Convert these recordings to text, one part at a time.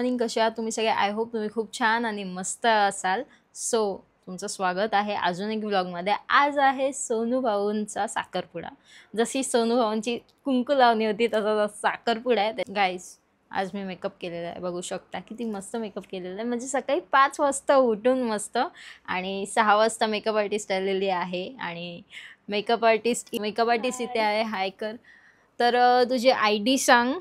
Morning, कसे आहात तुम्ही सगळे? आय होप तुम्ही खूप छान आणि मस्त असाल. सो तुमचं स्वागत आहे अजून एक व्लॉगमध्ये. आज आहे सोनू भाऊंचा साखरपुडा. जशी सोनू भाऊंची कुंकू लावणी होती तसा साखरपुडा आहे गाईज. आज मी मेकअप केलेला आहे, बघू शकता किती मस्त मेकअप केलेला आहे. म्हणजे सकाळी 5 वाजता उठून मस्त आणि 6 वाजता मेकअप आर्टिस्ट आलेली आहे आणि मेकअप आर्टिस्ट इथे आहे. हाय कर. तर तुझी ID सांग.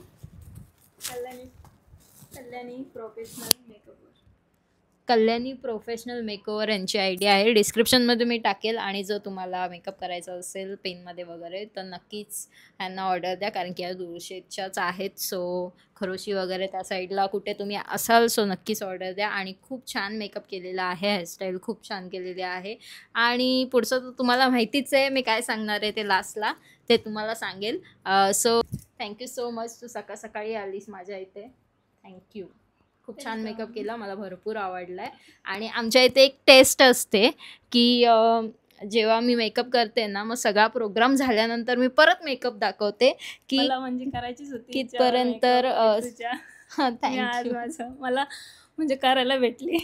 कल्याणी प्रोफेशनल मेकओव्हर यांची ID आहे. डिस्क्रिप्शनमध्ये मी टाकेल. आणि जर तुम्हाला मेकअप करायचा असेल पेनमध्ये वगैरे तर नक्कीच यांना ऑर्डर द्या, कारण की या दूरशेच्याच आहेत. सो खरोशी वगैरे त्या साईडला कुठे तुम्ही असाल सो नक्कीच ऑर्डर द्या. आणि खूप छान मेकअप केलेला आहे, हेअरस्टाईल खूप छान केलेली आहे. आणि पुढचं तर तुम्हाला माहितीच आहे, मी काय सांगणार आहे ते लास्टला ते तुम्हाला सांगेल. सो थँक्यू सो मच, तू सकाळ सकाळी आलीस माझ्या इथे. थँक्यू. खूप छान मेकअप केला, मला भरपूर आवडला आहे. आणि आमच्या इथे एक टेस्ट असते की जेव्हा मी मेकअप करते ना, मग सगळा प्रोग्राम झाल्यानंतर मी परत मेकअप दाखवते की मला म्हणजे करायचीच होती कितपर्यंत. थँक्यू. मला म्हणजे करायला भेटली.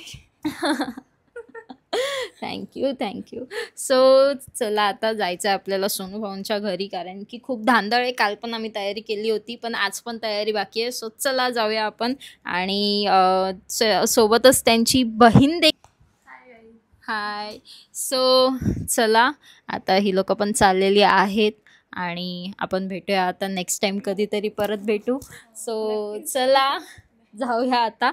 थँक्यू. सो चला आता जायचं आहे आपल्याला सोनू भाऊंच्या घरी, कारण की खूप धांदळ आहे. काल पण आम्ही तयारी केली होती, पण आज पण तयारी बाकी आहे. सो चला जाऊया आपण. आणि सोबतच त्यांची बहीण हाय. सो चला आता ही लोक पण चाललेली आहेत आणि आपण भेटूया आता नेक्स्ट टाइम, कधीतरी परत भेटू. सो चला जाऊया आता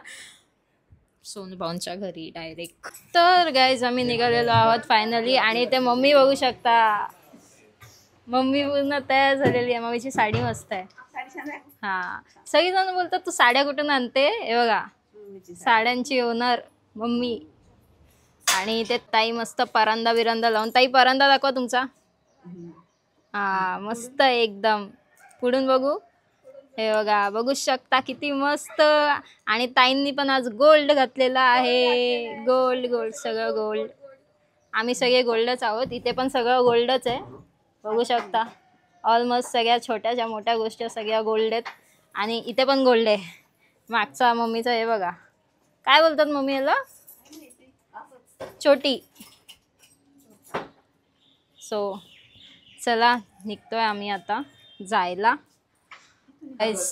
सोनू भाऊंच्या घरी डायरेक्ट. तर गाईज आम्ही निघालेलो आहोत फायनली. आणि ते मम्मी बघू शकता, मम्मी पूर्ण तयार झालेली आहे. मम्मीची साडी मस्त आहे. हां, सगळीजण बोलतात तू साड्या कुठून आणते. हे बघा, साड्यांची ओनर मम्मी. आणि ते ताई मस्त परांदा बिरांदा लावून. ताई परांदा दाखवा तुमचा. हां मस्त एकदम. पुढून बघू. हे बघा, बघू शकता किती मस्त. आणि ताईंनी पण आज गोल्ड घातलेला आहे. गोल्ड सगळं गोल्ड. आम्ही सगळे गोल्डच आहोत. इथे पण सगळं गोल्डच आहे, बघू शकता. ऑलमोस्ट सगळ्या छोट्याच्या मोठ्या गोष्टी सगळ्या गोल्ड आहेत. आणि इथे पण गोल्ड आहे. मागचा मम्मीचा हे बघा, काय बोलतात मम्मी याला, छोटी. सो चला निघतोय आम्ही आता जायला.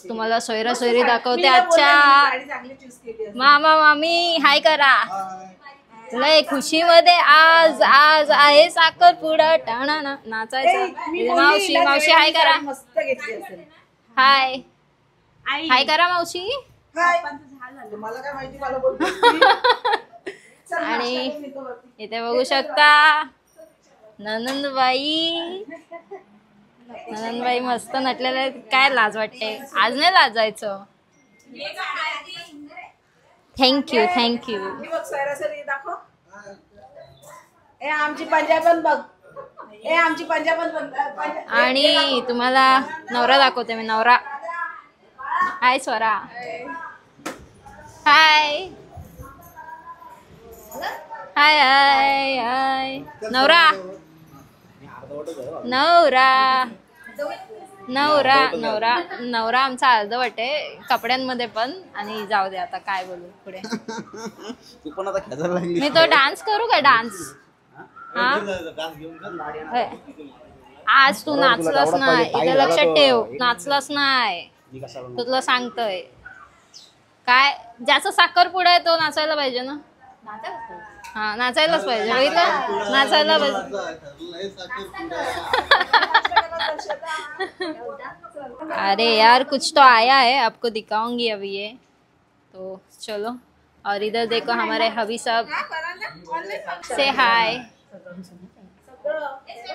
तुम्हाला सोयरा सोयरी दाखवते. अच्छा मामा मामी हाय करा. लय खुशी मध्ये आज आहे साखरपुडा. टाणा नाचायचं. मावशी हाय करा. हाय करा मावशी. आणि इथे बघू शकता ननंदबाई मस्त नटलेलं आहे. काय लाज वाटते, आज नाही लाजायचं. थँक्यू. आणि तुम्हाला नवरा दाखवते मी. नवरा हाय स्वरा. हाय नवरा आमचा अर्धवट आहे कपड्यांमध्ये पण. आणि जाऊ दे आता काय बोलू पुढे. मी तो डान्स करू का? डान्स आज तू नाचलास नाही, इथे लक्षात ठेव. नाचलास नाही तुला सांगतोय. काय ज्याचा साखरपुडा आहे तो नाचायला पाहिजे ना. हा नाचायलाच पाहिजे. बघितलं, नाचायला पाहिजे. अरे यार कुछ तो आया है, आपको दिखाऊंगी अभी ये. तो चलो. और इधर देखो हमारे हबी साहब से हाय.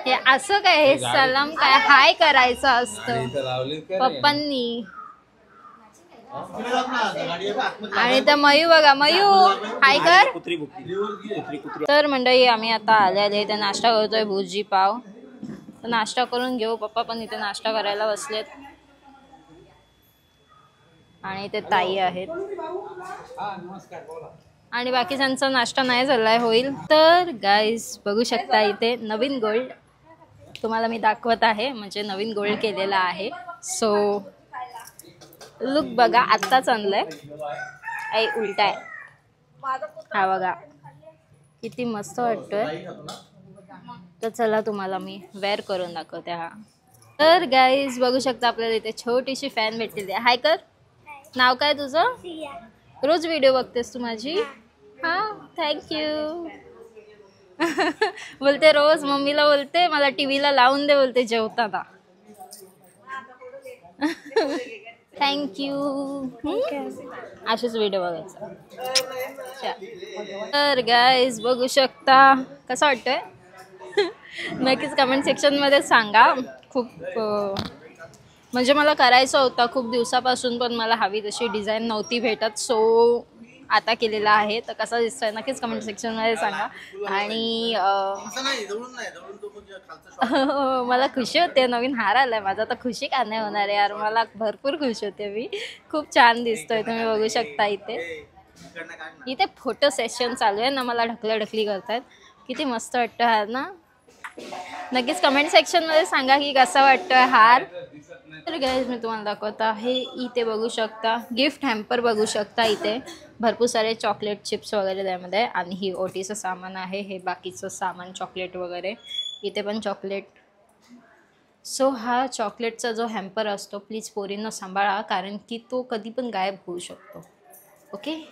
हे असं काय, हे सलाम काय हाय करायचं असतं पप्पांनी. आणि तर मयू बघा, मयू हाय कर. तर मंडळी आम्ही आता आलेले इथे नाश्ता करतोय, भुर्जी पाव. तर नाश्ता करून घेऊ. पप्पा पण इथे नाश्ता करायला बसलेत. आणि ते ताई आहेत. आणि बाकीच्यांचा नाश्ता नाही झालाय, होईल. तर गाईज बघू शकता इथे नवीन गोल्ड तुम्हाला मी दाखवत आहे. म्हणजे नवीन गोल्ड केलेला आहे. सो लुक बघा, आत्ताच आणलंय. आई उलटा आहे. हा बघा किती मस्त वाटतोय. तर चला तुम्हाला मी वेअर करून दाखवते. हा तर गाईज बघू शकता आपल्याला इथे छोटीशी फॅन भेटलेली आहे. हाय कर. नाव काय तुझं? रोज व्हिडिओ बघतेस तू माझी? हा थँक्यू. बोलते रोज मम्मीला बोलते मला टीव्हीला लावून दे बोलते जेवताना. थँक्यू. असेच व्हिडिओ बघायचा. तर गाईज बघू शकता कसं वाटतंय. नक्कीच कमेंट सेक्शनमध्ये सांगा. खूप म्हणजे मला करायचं होता खूप दिवसापासून पण मला हवी तशी डिझाईन नव्हती भेटत. सो आता केलेला आहे. तर कसा दिसतोय नक्कीच कमेंट सेक्शनमध्ये सांगा. आणि मला खुशी होते. नवीन हार आलाय माझा तर खुशी का नाही होणार यार. मला भरपूर खुश होते मी. खूप छान दिसतोय तुम्ही बघू शकता. इथे फोटो सेशन चालू आहे ना. मला ढकलाढकली करतायत. किती मस्त वाटतं हार ना. नक्कीच कमेंट सेक्शनमध्ये सांगा की कसा वाटतोय हार. तर गाईज मी तुम्हाला दाखवत आहे. इथे बघू शकता गिफ्ट हॅम्पर बघू शकता. इथे भरपूर सारे चॉकलेट चिप्स वगैरे त्यामध्ये. आणि ही ओटीचं सामान आहे. हे बाकीचं सामान चॉकलेट वगैरे. इथे पण चॉकलेट. सो हा चॉकलेटचा जो हॅम्पर असतो प्लीज पोरींना सांभाळा कारण की तो कधी पण गायब होऊ शकतो. ओके.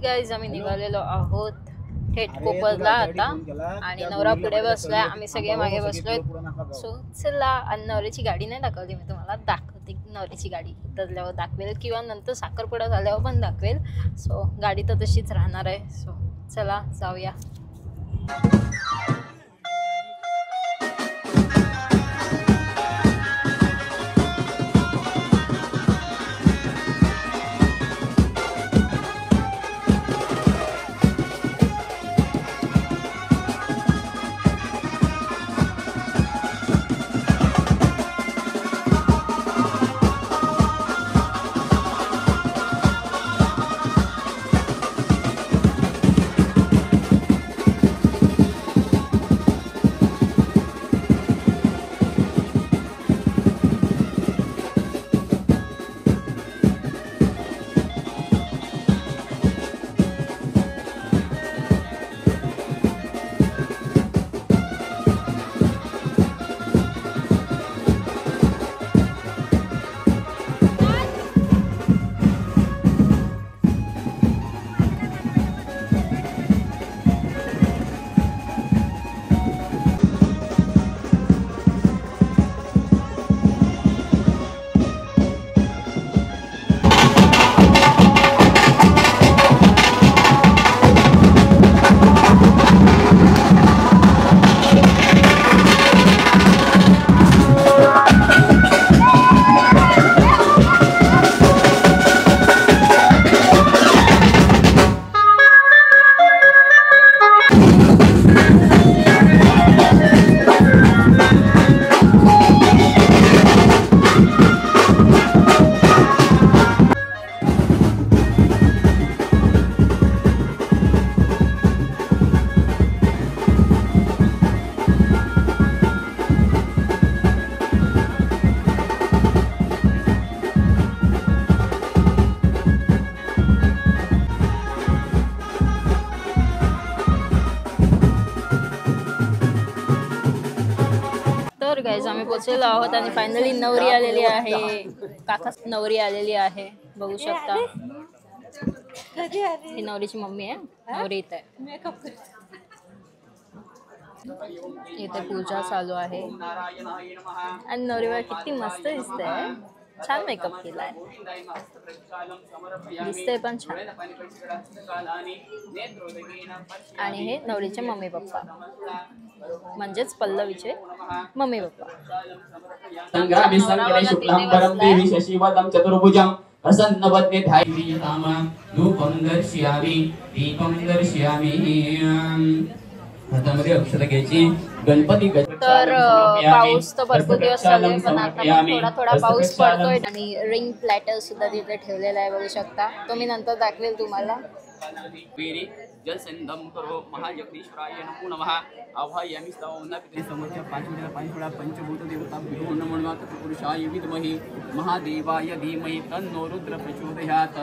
गाईज आम्ही निघालेलो आहोत थेट कोपरला आता आणि नवरा पुढे बसलाय आम्ही सगळे मागे बसलोय. सो चला. आणि नवऱ्याची गाडी नाही दाखवली मी तुम्हाला. दाखवते नवऱ्याची गाडी उतरल्यावर दाखवेल किंवा नंतर साखरपुडा झाल्यावर पण दाखवेल. सो गाडी तर तशीच राहणार आहे. सो चला जाऊया. तर गाईज आम्ही पोचलेलो आहोत आणि फायनली नवरी आलेली आहे. काका नवरी आलेली आहे, बघू शकता. ही नवरीची मम्मी आहे, नवरी इथे आहे. इथे पूजा चालू आहे आणि नवरीवर किती मस्त दिसते. छान मेकअप केलाय, दिसते पण छान. आणि हे नवरीचे मम्मी पप्पा, म्हणजेच पल्लवीचे मम्मी पप्पा. संग्रामी संग्रे शुक्लां परम देवी शशिवदं चतुर्भुजं प्रसन्न वदने धायि तामा रूपं दर्शयामि दीपं दर्शयामि. हातामध्ये अक्षर घ्यायची. गणपती तर पाऊस तर भरपूर दिवस चालू आहे, पण आता पण थोडा थोडा पाऊस पडतोय. आणि रिंग प्लॅटर सुद्धा तिथे ठेवलेला आहे, बघू शकता. तो मी नंतर दाखवेल तुम्हाला. जलसंधम करो महाजगदीश्वराय नमो नमः. आवाहयामि स्तवना पितृ समर्थ पांचवेला पांचवेला पंचभूत देवता भ्यो नमो पुरुषाय विद्महे महादेवाय धीमहि तन्नो रुद्र प्रचोदयात्.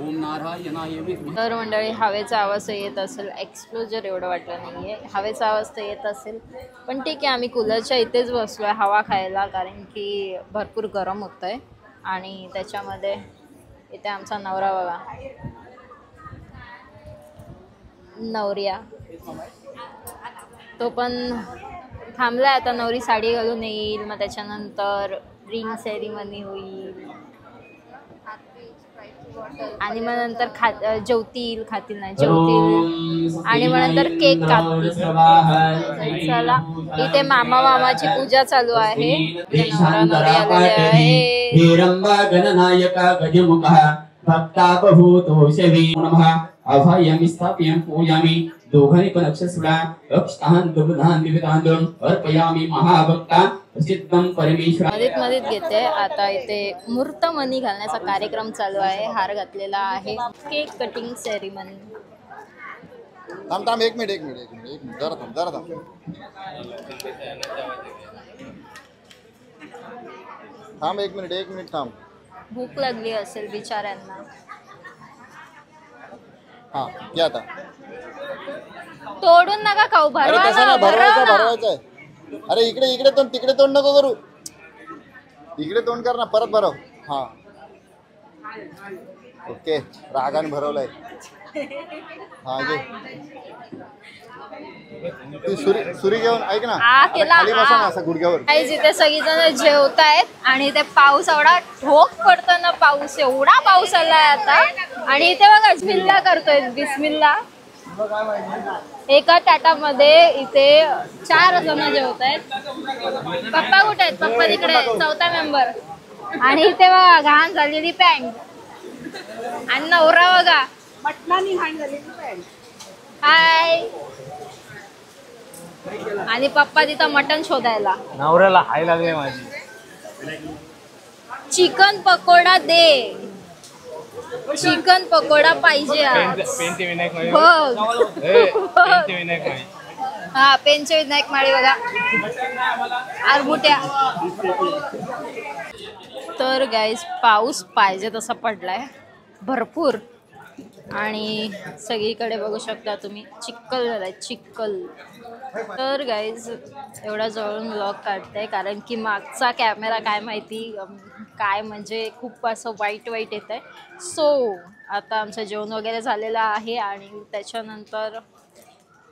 ओम नारायणाय विद्महे. तर मंडळी, हवेचा आवाज येत असेल, एक्सप्लोजर एवढं वाटलं नाहीये. हवेचा आवाज तर येत असेल, पण ठीक आहे. आम्ही कूलरच्या इथेच बसलोय हवा खायला, कारण की भरपूर गरम होतंय. आणि त्याच्यामध्ये इथे आमचा नवरा बघा, नवरिया तो पण थांबलाय. आता नवरी साडी घालून येईल, मग त्याच्यानंतर रिंग सेरिमनी होईल आणि मग नंतर जेवतील, खातील नाही जेवतील, आणि मग नंतर केक कापतील. चला, इथे मामा मामाची पूजा चालू आहे. नवरा नवरी आलेले आहे. गणनायका गजमुखः भक्तापभूतो शवी नमः. आवाहयामि स्थापयामि पूजामि. दोघांनी पण अक्षर सोडा. अक्षतान दुग्धान दिव्यतांदून अर्पयामि महाभक्ता सिद्धं परमेश्वरा. मध्येच घेते. आता इथे मूर्त मणी घालण्याचा कार्यक्रम चालू आहे. हार घातलेला आहे. Cake cutting ceremony. थांब एक मिनिट जरा थांब. थांब एक मिनिट थांब. भूक लागली असेल बिचाऱ्यांना. हा घ्या आता. तोडून नका खाऊ, भरवायचं. अरे इकडे तोंड, तिकडे तोंड नको करू. इकडे तोंड कर ना, परत भरव. हा ओके, रागाने भरवलाय. हा घे. ती सुरी घेऊन ऐक ना, खाली बसा ना असं गुडघ्यावर. इथे सगळीजण जेवतायत आणि इथे पाऊस एवढा ठोक पडताना, पाऊस एवढा पाऊस आलाय आता. आणि इथे बघा बिस्मिल्ला करतोय, बिस्मिल्ला. एका ताटामध्ये इथे 4 जण जेवत आहेत. पप्पा कुठे आहेत? पप्पा तिकडे आहेत, 4था मेंबर. आणि इथे बघा घाण झालेली पॅन्ट आणि नवरा बघा मटणानी घाण झालेली पॅन्ट. हाय. आणि पप्पा तिथं मटण शोधायला. नवऱ्याला हाय लागले माझी. चिकन पकोडा दे. चिकन पकोडा पाहिजे आज. पेनचे विनायक माळी. बघ. पेनचे विनायक माळी. हा पेनचे विनायक माळी बघा. आरबुट्या. तर गाईज पाऊस पाहिजे तसा पडलाय भरपूर. आणि सगळीकडे बघू शकता तुम्ही चिक्कल झालाय चिक्कल. तर गाईज एवढा जवळून व्लॉग काढते कारण की मागचा कॅमेरा काय माहिती काय म्हणजे खूप असं वाईट येत आहे. सो आता आमचं जेवण वगैरे झालेलं आहे आणि त्याच्यानंतर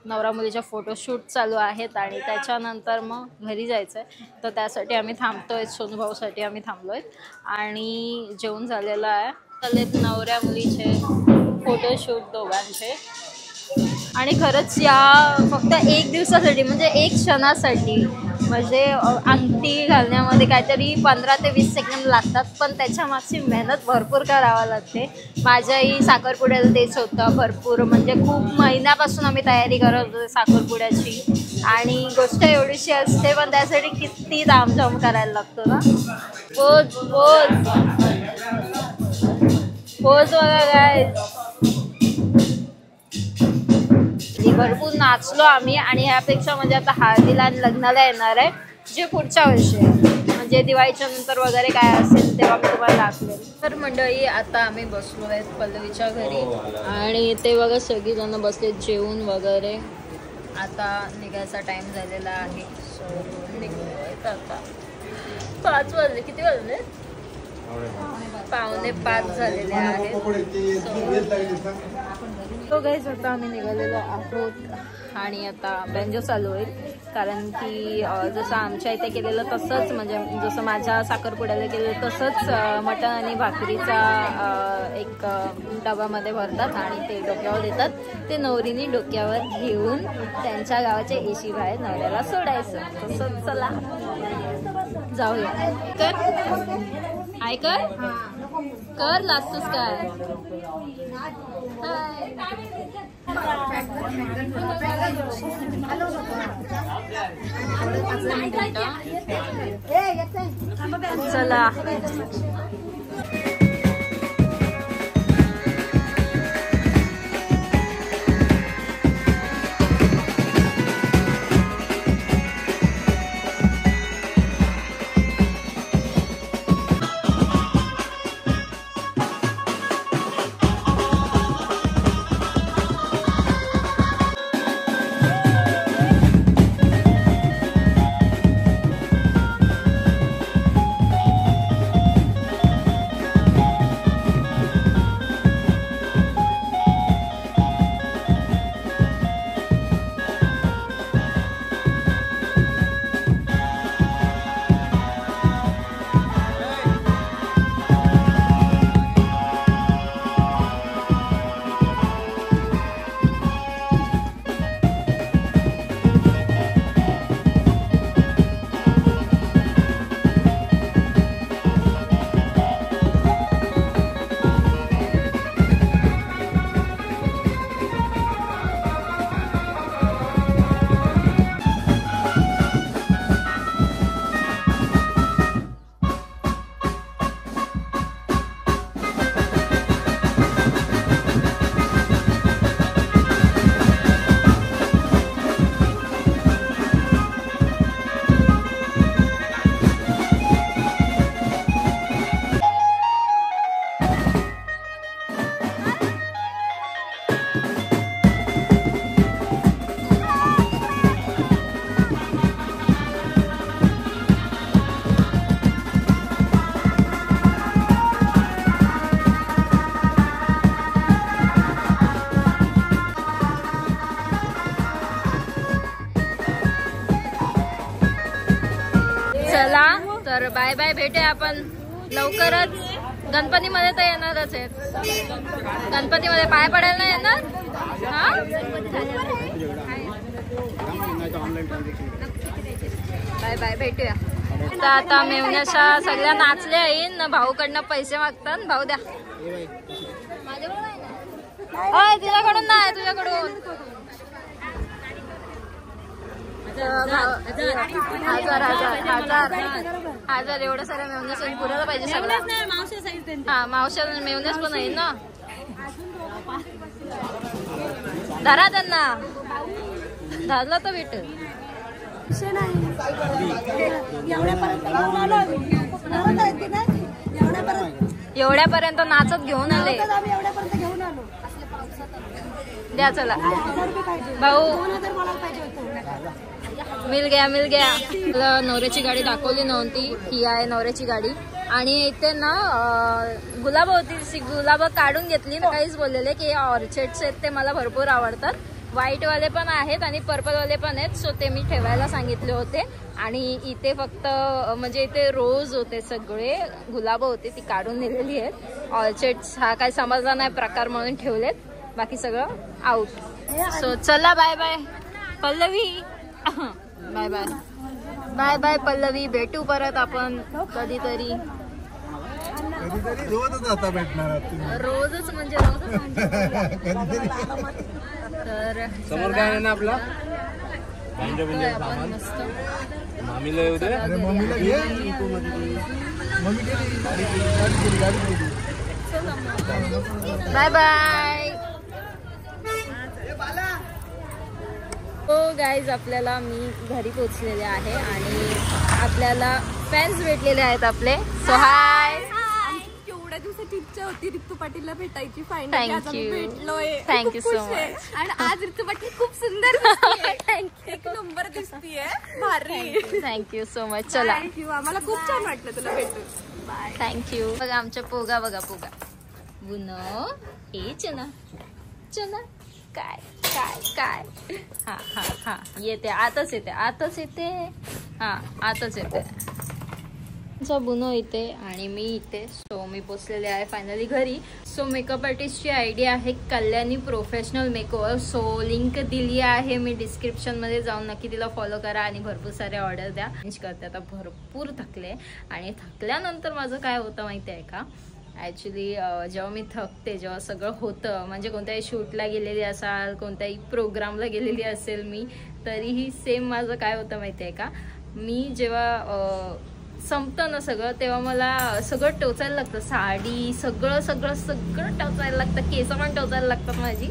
नवरा मुलीच्या फोटोशूट चालू आहेत आणि त्याच्यानंतर मग घरी जायचं आहे. तर त्यासाठी आम्ही थांबतो आहे. सोनूभाऊसाठी आम्ही थांबलो आहेत आणि जेवण झालेलं आहे. चालेत नवऱ्या मुलीचे फोटोशूट दोघांचे. आणि खरंच या फक्त 1 दिवसासाठी म्हणजे 1 क्षणासाठी म्हणजे अंगठी घालण्यामध्ये काहीतरी 15 ते 20 सेकंद लागतात. पण त्याच्या मागची मेहनत भरपूर करावं लागते. माझ्याही साखरपुड्याला तेच होतं भरपूर म्हणजे खूप महिन्यापासून आम्ही तयारी करत होतो साखरपुड्याची. आणि गोष्ट एवढीशी असते पण त्यासाठी किती धामधूम करायला लागतो ना. पोज पोज पोज बघा काय. भरपूर नाचलो आम्ही. आणि ह्यापेक्षा म्हणजे आता हळदीला आणि लग्नाला येणार आहे जे पुढच्या वर्षी आहे म्हणजे दिवाळीच्या नंतर वगैरे काय असेल तेव्हा मी तुम्हाला दाखवेल. तर मंडळी आता आम्ही बसलो आहेत पल्लवीच्या घरी आणि ते बघा सगळीजणं बसले जेवून वगैरे. आता निघायचा टाइम झालेला आहे. सो निघून आता 5 वाजले. किती वाजले? 4:45 झालेले आहेत. तो गाईज आता आम्ही निघालेलो आहोत आणि आता बेंजो चालू होईल कारण की जसं आमच्या इथे केलेलं तसंच म्हणजे जसं माझ्या साखरपुड्याला केलेलं तसंच मटण आणि भाकरीचा एक डबामध्ये भरतात आणि ते डोक्यावर देतात. ते नवरीने डोक्यावर घेऊन त्यांच्या गावाच्या एशी बाहेर नवऱ्याला सोडायचं. तसंच चला जाऊया. काय कर लाजतोस काय? चला चला तर बाय बाय. भेटूया आपण लवकरच. गणपतीमध्ये तर येणारच आहेत. गणपतीमध्ये पाय पडायला नाही येणार. बाय बाय, भेटूया. तर आता मेवण्याच्या सगळ्या नाचल्या येईन ना, भाऊकडनं पैसे मागतात. भाऊ द्या. तिच्याकडून नाही, तुझ्याकडून. हजार हजार हजार हजार एवढं साऱ्या मेवण्यास पुरायला पाहिजे सगळं. हा, मावशा मेवण्यास पण आहे ना. धरा त्यांना, धरला तर भेट. एवढ्यापर्यंत नाचत घेऊन आले. द्या चला भाऊ. मिल गया. नवऱ्याची गाडी दाखवली नव्हती, ही आहे नवऱ्याची गाडी. आणि इथे ना गुलाब होती, गुलाब काढून घेतली. काहीच बोललेले की ऑर्चिड्स आहेत ते मला भरपूर आवडतात. व्हाईट वाले पण आहेत आणि पर्पल वाले पण आहेत, सो ते मी ठेवायला सांगितले होते. आणि इथे फक्त म्हणजे इथे रोज होते, सगळे गुलाब होते ती काढून दिलेली आहेत. ऑर्चिड्स हा काय समजला नाही प्रकार म्हणून ठेवलेत, बाकी सगळं आउट. सो चला bye bye Pallavi. Bye bye bye bye Pallavi, भेटू परत आपण कधीतरी. रोजच म्हणजे तर समोर काय आहे ना आपला आपण मस्त मामीला येऊ दे. Bye bye. हो गाईज, आपल्याला मी घरी पोचलेले आहे आणि आपल्याला फॅन्स भेटलेले आहेत आपले. सो हाय. एवढ्या दिवसाची इच्छा होती रितू पाटीलला भेटायची. Thank you, thank you so much. आणि आज रितू पाटील खूप सुंदर दिसतीये. एक नंबर दिसतीये, भारी. Thank you so much. चला, आम्हाला खूप छान वाटलं तुला भेटून. बाय. थँक्यू. बघा आमच्या पोगा, बघा पोगा. बुनो हे चना चना काय काय काय. हा हा हा, येते आताच येते, आताच येते. हा, आताच येते. बुनो इथे आणि मी इथे. सो मी पोचलेले आहे फायनली घरी. सो मेकअप आर्टिस्टची आयडी आहे Kalyani professional makeover. So link दिली आहे मी डिस्क्रिप्शनमध्ये, जाऊन नक्की तिला फॉलो करा आणि भरपूर सारे ऑर्डर द्या. चेंज करते आता, भरपूर थकले. आणि थकल्यानंतर माझं काय होतं माहिती आहे का, ॲक्च्युली जेव्हा मी थकते, जेव्हा सगळं होतं, म्हणजे कोणत्याही शूटला गेलेली असाल, कोणत्याही प्रोग्रामला गेलेली असेल मी, तरीही सेम माझं काय होतं माहिती आहे का, मी जेव्हा संपतं ना सगळं, तेव्हा मला सगळं टोचायला लागतं. साडी सगळं सगळं सगळं टोचायला लागतं, केस पण टोचायला लागतात माझी.